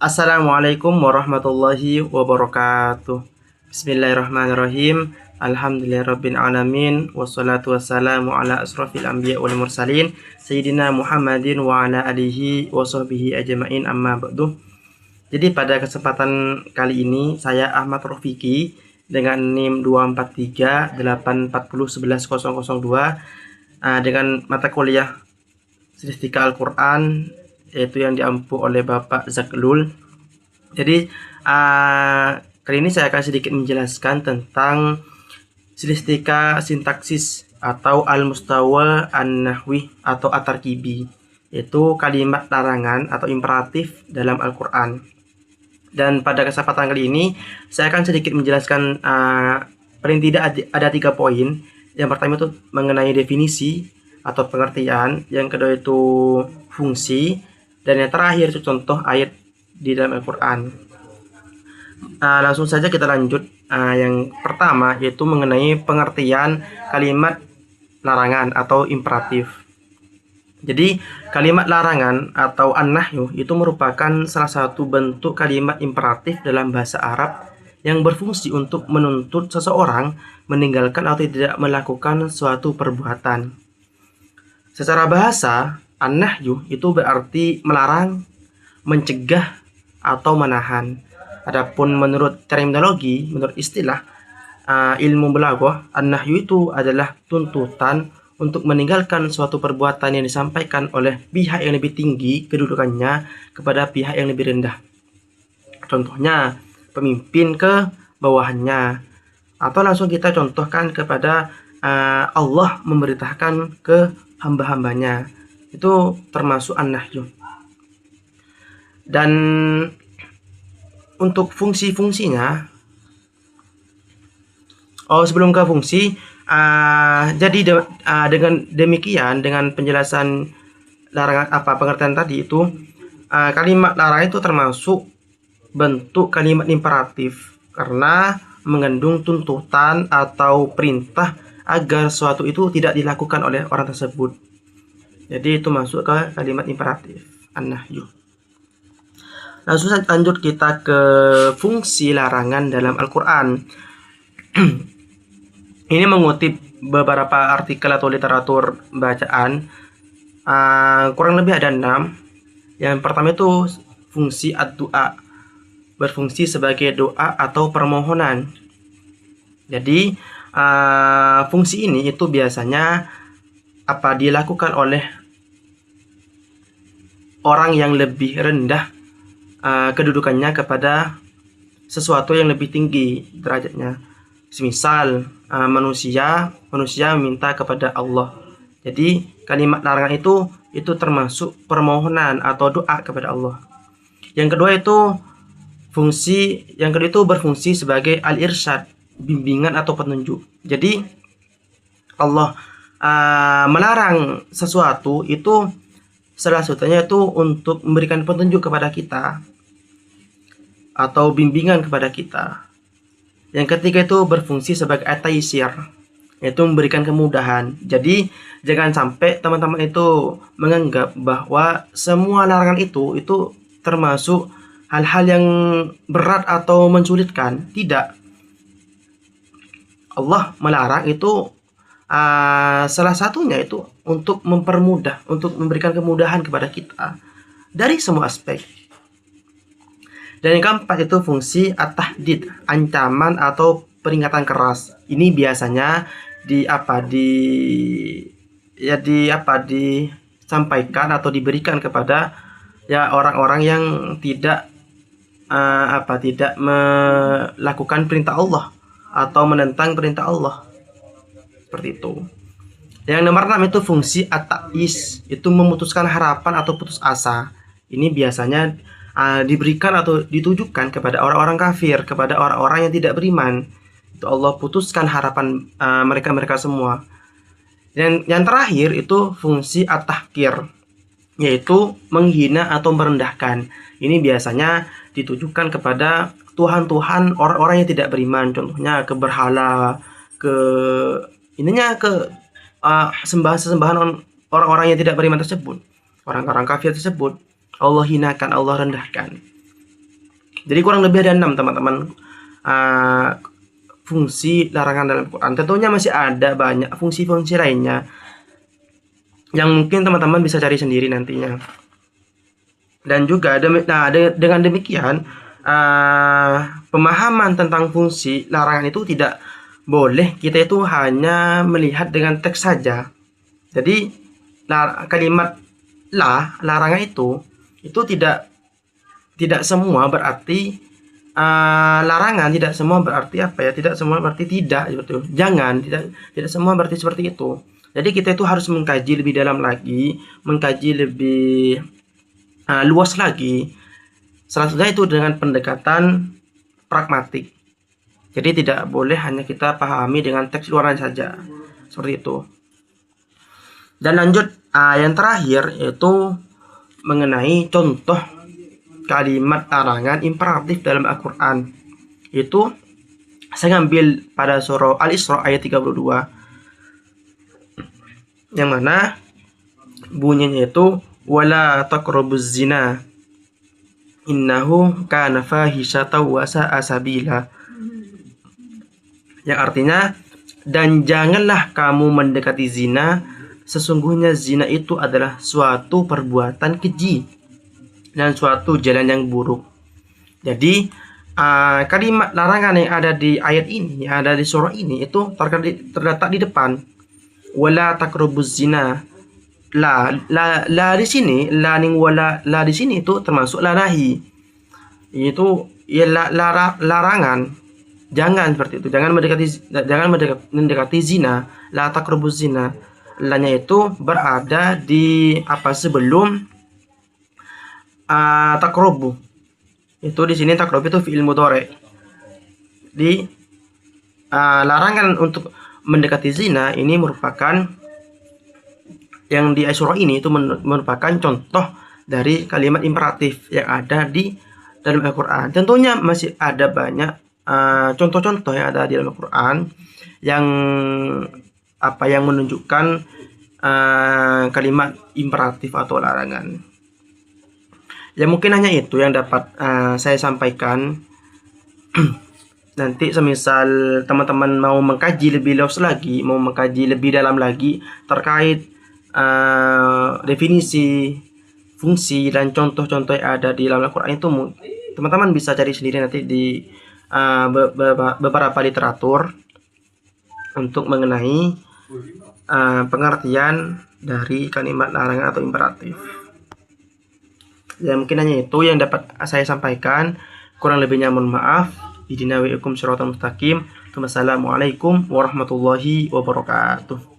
Assalamualaikum warahmatullahi wabarakatuh. Bismillahirrahmanirrahim. Alhamdulillahirabbil alamin wassalatu wassalamu ala asrofil anbiya wal mursalin sayyidina Muhammadin wa ala alihi wa sahbihi ajmain, amma ba'du. Jadi pada kesempatan kali ini saya Ahmad Rofiki dengan NIM 24384011002 dengan mata kuliah Stilistika Al-Quran, yaitu yang diampu oleh Bapak Zaklul. Jadi kali ini saya akan sedikit menjelaskan tentang stilistika sintaksis atau al-mustawa an-nahwi atau at-tarkibi, yaitu kalimat larangan atau imperatif dalam Al-Quran. Dan pada kesempatan kali ini saya akan sedikit menjelaskan paling tidak ada 3 poin. Yang pertama itu mengenai definisi atau pengertian, yang kedua itu fungsi, dan yang terakhir itu contoh ayat di dalam Al-Quran. Langsung saja kita lanjut. Yang pertama yaitu mengenai pengertian kalimat larangan atau imperatif. Jadi kalimat larangan atau an-nahyu itu merupakan salah satu bentuk kalimat imperatif dalam bahasa Arab yang berfungsi untuk menuntut seseorang meninggalkan atau tidak melakukan suatu perbuatan. Secara bahasa, an-nahyu itu berarti melarang, mencegah, atau menahan. Adapun menurut terminologi, menurut istilah ilmu balaghah, an-nahyu itu adalah tuntutan untuk meninggalkan suatu perbuatan yang disampaikan oleh pihak yang lebih tinggi kedudukannya kepada pihak yang lebih rendah. Contohnya, pemimpin ke bawahannya. Atau langsung kita contohkan kepada Allah memerintahkan ke hamba-hambanya. Itu termasuk an-nahyu. Dan untuk fungsi-fungsinya, sebelum ke fungsi, jadi dengan demikian, dengan penjelasan larangan pengertian tadi itu, kalimat larangan itu termasuk bentuk kalimat imperatif karena mengandung tuntutan atau perintah agar suatu itu tidak dilakukan oleh orang tersebut. Jadi itu masuk ke kalimat imperatif, an-nahyu. Langsung saja lanjut kita ke fungsi larangan dalam Al-Quran. Ini mengutip beberapa artikel atau literatur bacaan. Kurang lebih ada 6. Yang pertama itu fungsi ad-du'a, berfungsi sebagai doa atau permohonan. Jadi fungsi ini itu biasanya dilakukan oleh orang yang lebih rendah kedudukannya kepada sesuatu yang lebih tinggi derajatnya. Semisal manusia meminta kepada Allah. Jadi kalimat larangan itu termasuk permohonan atau doa kepada Allah. Yang kedua itu berfungsi sebagai al-irsyad, bimbingan atau petunjuk. Jadi Allah melarang sesuatu itu salah satunya itu untuk memberikan petunjuk kepada kita atau bimbingan kepada kita. Yang ketiga itu berfungsi sebagai at-taysir, yaitu memberikan kemudahan. Jadi jangan sampai teman-teman itu menganggap bahwa semua larangan itu termasuk hal-hal yang berat atau mensulitkan. Tidak. Allah melarang itu salah satunya itu untuk mempermudah, untuk memberikan kemudahan kepada kita dari semua aspek. Dan yang keempat itu fungsi at-tahdid, ancaman atau peringatan keras. Ini biasanya disampaikan atau diberikan kepada orang-orang yang tidak melakukan perintah Allah atau menentang perintah Allah. Seperti itu. Yang nomor 6 itu fungsi at-ta'is, itu memutuskan harapan atau putus asa. Ini biasanya diberikan atau ditujukan kepada orang-orang kafir, kepada orang-orang yang tidak beriman. Itu Allah putuskan harapan mereka semua. Dan yang terakhir itu fungsi at-tahqir, yaitu menghina atau merendahkan. Ini biasanya ditujukan kepada tuhan-tuhan orang-orang yang tidak beriman. Contohnya ke berhala, ke sembahan-sembahan orang-orang yang tidak beriman tersebut, orang-orang kafir tersebut, Allah hinakan, Allah rendahkan. Jadi kurang lebih ada 6 teman-teman fungsi larangan dalam Quran. Tentunya masih ada banyak fungsi-fungsi lainnya yang mungkin teman-teman bisa cari sendiri nantinya. Dan juga dengan demikian pemahaman tentang fungsi larangan itu tidak boleh kita itu hanya melihat dengan teks saja. Jadi kalimat larangan itu tidak semua berarti larangan, tidak semua berarti apa ya? Tidak semua berarti tidak, betul. Jangan, tidak semua berarti seperti itu. Jadi kita itu harus mengkaji lebih dalam lagi, mengkaji lebih luas lagi. Selanjutnya itu dengan pendekatan pragmatik. Jadi tidak boleh hanya kita pahami dengan teks luaran saja, seperti itu. Dan lanjut, yang terakhir yaitu mengenai contoh kalimat larangan imperatif dalam Al-Quran. Itu saya ngambil pada surah Al-Isra ayat 32, yang mana bunyinya itu wala taqrabuz zina innahu kana fahisyatan wa sa'a sabila, yang artinya dan janganlah kamu mendekati zina, sesungguhnya zina itu adalah suatu perbuatan keji dan suatu jalan yang buruk. Jadi kalimat larangan yang ada di ayat ini, yang ada di surah ini itu terletak di depan. Wala taqrabuz zina. La di sini, la ning wala la di sini itu termasuk la nahi. Itu ya larangan. Jangan seperti itu. Jangan mendekati zina. La taqrabuz zina. La-nya itu berada di sebelum taqrabu. Itu di sini taqrabu itu fi'il mudhari. Di larangan untuk mendekati zina ini merupakan yang di surah ini itu merupakan contoh dari kalimat imperatif yang ada di dalam Al-Quran. Tentunya masih ada banyak contoh-contoh yang ada di dalam Al-Quran yang menunjukkan kalimat imperatif atau larangan. Ya mungkin hanya itu yang dapat saya sampaikan. Nanti semisal teman-teman mau mengkaji lebih luas lagi, mau mengkaji lebih dalam lagi terkait definisi, fungsi, dan contoh-contoh yang ada di dalam Al-Quran itu, teman-teman bisa cari sendiri nanti di beberapa literatur untuk mengenai pengertian dari kalimat larangan atau imperatif. Ya mungkin hanya itu yang dapat saya sampaikan. Kurang lebihnya mohon maaf. Ihdina wa iyyaka siratal mustaqim. Wassalamualaikum warahmatullahi wabarakatuh.